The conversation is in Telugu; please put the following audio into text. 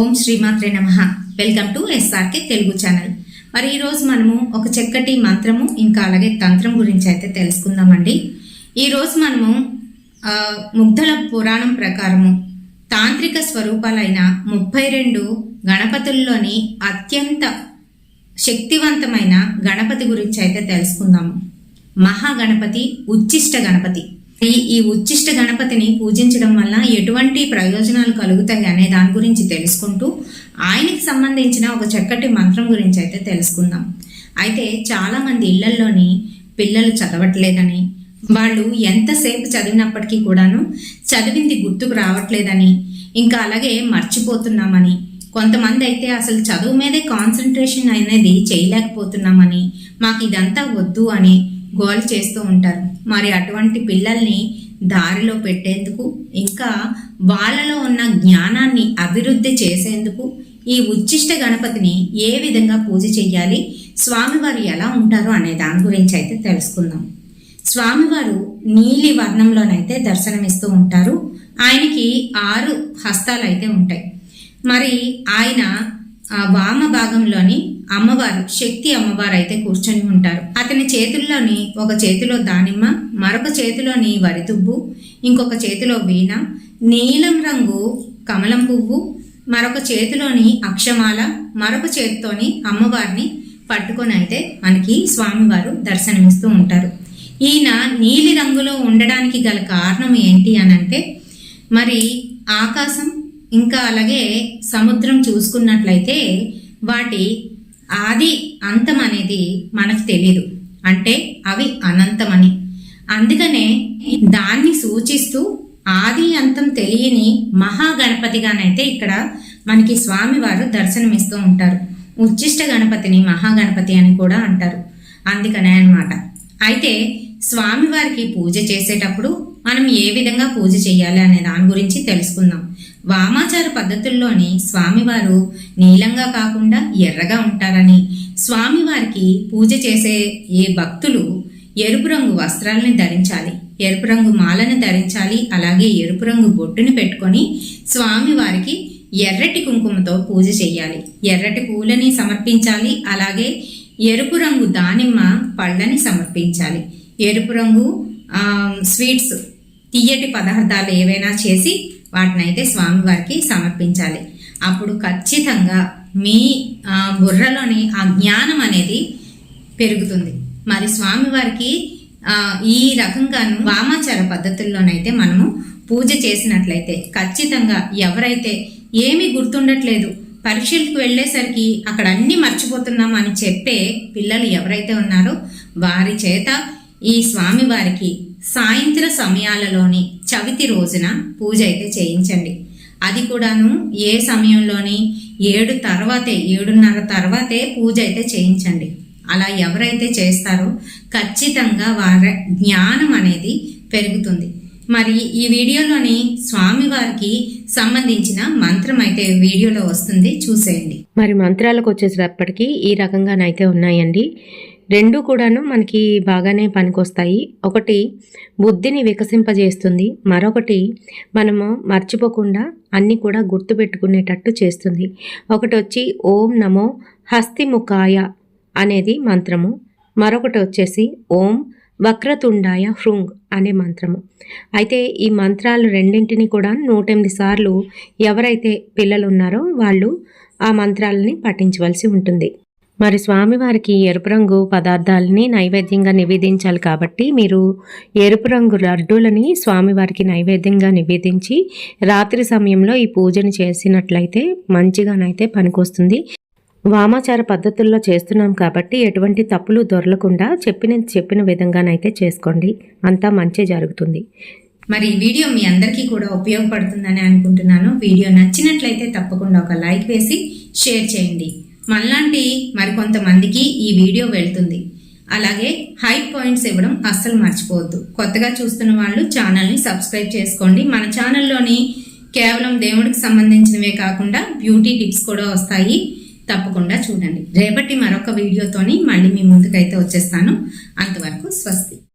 ఓం శ్రీమాత్రే నమః. Welcome to SRK Telugu channel. మరి ఈరోజు మనము ఒక చక్కటి మంత్రము ఇంకా అలాగే తంత్రం గురించి అయితే తెలుసుకుందామండి. ఈరోజు మనము ముగ్ధల పురాణం ప్రకారము తాంత్రిక స్వరూపాలైన 32 గణపతుల్లోని అత్యంత శక్తివంతమైన గణపతి గురించి అయితే తెలుసుకుందాము. మహాగణపతి, ఉచ్చిష్ట గణపతి. ఈ ఉచ్చిష్ట గణపతిని పూజించడం వల్ల ఎటువంటి ప్రయోజనాలు కలుగుతాయి అనే దాని గురించి తెలుసుకుంటూ ఆయనకి సంబంధించిన ఒక చక్కటి మంత్రం గురించి అయితే తెలుసుకుందాం. అయితే చాలా మంది ఇళ్లల్లోని పిల్లలు చదవట్లేదని, వాళ్ళు ఎంతసేపు చదివినప్పటికీ కూడాను చదివింది గుర్తుకు రావట్లేదని, ఇంకా అలాగే మర్చిపోతున్నామని, కొంతమంది అయితే అసలు చదువు మీదే కాన్సన్ట్రేషన్ అనేది చేయలేకపోతున్నామని, మాకు ఇదంతా వద్దు అని గోల్ చేస్తూ ఉంటారు. మరి అటువంటి పిల్లల్ని దారిలో పెట్టేందుకు, ఇంకా వాళ్ళలో ఉన్న జ్ఞానాన్ని అభివృద్ధి చేసేందుకు ఈ ఉచ్చిష్ట గణపతిని ఏ విధంగా పూజ చెయ్యాలి, స్వామివారు ఎలా ఉంటారు అనే దాని గురించి అయితే తెలుసుకుందాం. స్వామివారు నీలి వర్ణంలోనైతే దర్శనమిస్తూ ఉంటారు. ఆయనకి 6 హస్తాలు అయితే ఉంటాయి. మరి ఆయన వామ భాగంలోని అమ్మవారు, శక్తి అమ్మవారు అయితే కూర్చొని ఉంటారు. అతని చేతుల్లోని ఒక చేతిలో దానిమ్మ, మరొక చేతిలోని వరితుబ్బు, ఇంకొక చేతిలో వీణ, నీలం రంగు కమలం పువ్వు, మరొక చేతిలోని అక్షమాల, మరొక చేతితోని అమ్మవారిని పట్టుకొని అయితే మనకి స్వామివారు దర్శనమిస్తూ ఉంటారు. ఈయన నీలి రంగులో ఉండడానికి గల కారణం ఏంటి అనంటే, మరి ఆకాశం ఇంకా అలాగే సముద్రం చూసుకున్నట్లయితే వాటి ఆది అంతం అనేది మనకు తెలియదు, అంటే అవి అనంతమని. అందుకనే దాన్ని సూచిస్తూ ఆది అంతం తెలియని మహాగణపతిగానైతే ఇక్కడ మనకి స్వామివారు దర్శనమిస్తూ ఉంటారు. ఉచ్చిష్ట గణపతిని మహాగణపతి అని కూడా అంటారు, అందుకనే అన్నమాట. అయితే స్వామివారికి పూజ చేసేటప్పుడు మనం ఏ విధంగా పూజ చేయాలి అనే దాని గురించి తెలుసుకుందాం. వామాచార పద్ధతుల్లోని స్వామివారు నీలంగా కాకుండా ఎర్రగా ఉంటారని, స్వామివారికి పూజ చేసే ఏ భక్తులు ఎరుపు రంగు వస్త్రాలను ధరించాలి, ఎరుపు రంగు మాలను ధరించాలి, అలాగే ఎరుపు రంగు బొట్టుని పెట్టుకొని స్వామివారికి ఎర్రటి కుంకుమతో పూజ చేయాలి, ఎర్రటి పూలని సమర్పించాలి, అలాగే ఎరుపు రంగు దానిమ్మ పళ్ళని సమర్పించాలి, ఎరుపు రంగు స్వీట్స్, తియ్యటి పదార్థాలు ఏవైనా చేసి వాటినైతే స్వామివారికి సమర్పించాలి. అప్పుడు ఖచ్చితంగా మీ బుర్రలోని ఆ జ్ఞానం అనేది పెరుగుతుంది. మరి స్వామివారికి ఈ రకంగాను వామాచార పద్ధతుల్లోనైతే మనము పూజ చేసినట్లయితే ఖచ్చితంగా ఎవరైతే ఏమీ గుర్తుండట్లేదు, పరీక్షలకు వెళ్ళేసరికి అక్కడ అన్ని మర్చిపోతున్నాం అని చెప్పే పిల్లలు ఎవరైతే ఉన్నారో వారి చేత ఈ స్వామివారికి సాయంత్ర సమయాలలోని చవితి రోజున పూజ అయితే చేయించండి. అది కూడాను ఏ సమయంలోని 7:30 తర్వాతే పూజ అయితే చేయించండి. అలా ఎవరైతే చేస్తారో ఖచ్చితంగా వారి జ్ఞానం అనేది పెరుగుతుంది. మరి ఈ వీడియోలోని స్వామివారికి సంబంధించిన మంత్రం అయితే వీడియోలో వస్తుంది, చూసేయండి. మరి మంత్రాలకు వచ్చేసేటప్పటికి ఈ రకంగానైతే ఉన్నాయండి. 2 కూడాను మనకి బాగానే పనికొస్తాయి. ఒకటి బుద్ధిని వికసింపజేస్తుంది, మరొకటి మనము మర్చిపోకుండా అన్నీ కూడా గుర్తుపెట్టుకునేటట్టు చేస్తుంది. ఒకటి వచ్చి ఓం నమో హస్తిముఖాయ అనేది మంత్రము, మరొకటి వచ్చేసి ఓం వక్రతుండాయ హృంగ్ అనే మంత్రము. అయితే ఈ మంత్రాలు రెండింటిని కూడా 108 సార్లు ఎవరైతే పిల్లలు ఉన్నారో వాళ్ళు ఆ మంత్రాలని పఠించవలసి ఉంటుంది. మరి స్వామివారికి ఎరుపు రంగు పదార్థాలని నైవేద్యంగా నివేదించాలి కాబట్టి మీరు ఎరుపు రంగు లడ్డూలని స్వామివారికి నైవేద్యంగా నివేదించి రాత్రి సమయంలో ఈ పూజను చేసినట్లయితే మంచిగానైతే పనికొస్తుంది. వామాచార పద్ధతుల్లో చేస్తున్నాం కాబట్టి ఎటువంటి తప్పులు దొరలకుండా చెప్పిన విధంగానైతే చేసుకోండి, అంతా మంచి జరుగుతుంది. మరి ఈ వీడియో మీ అందరికీ కూడా ఉపయోగపడుతుందని అనుకుంటున్నాను. వీడియో నచ్చినట్లయితే తప్పకుండా ఒక లైక్ వేసి షేర్ చేయండి. మనలాంటి మరికొంతమందికి ఈ వీడియో వెళ్తుంది. అలాగే హైప్ పాయింట్స్ ఇవ్వడం అస్సలు మర్చిపోవద్దు. కొత్తగా చూస్తున్న వాళ్ళు ఛానల్ని సబ్స్క్రైబ్ చేసుకోండి. మన ఛానల్లోని కేవలం దేవుడికి సంబంధించినవే కాకుండా బ్యూటీ టిప్స్ కూడా వస్తాయి, తప్పకుండా చూడండి. రేపటి మరొక వీడియోతోని మళ్ళీ మీ ముందుకైతే వచ్చేస్తాను. అంతవరకు స్వస్తి.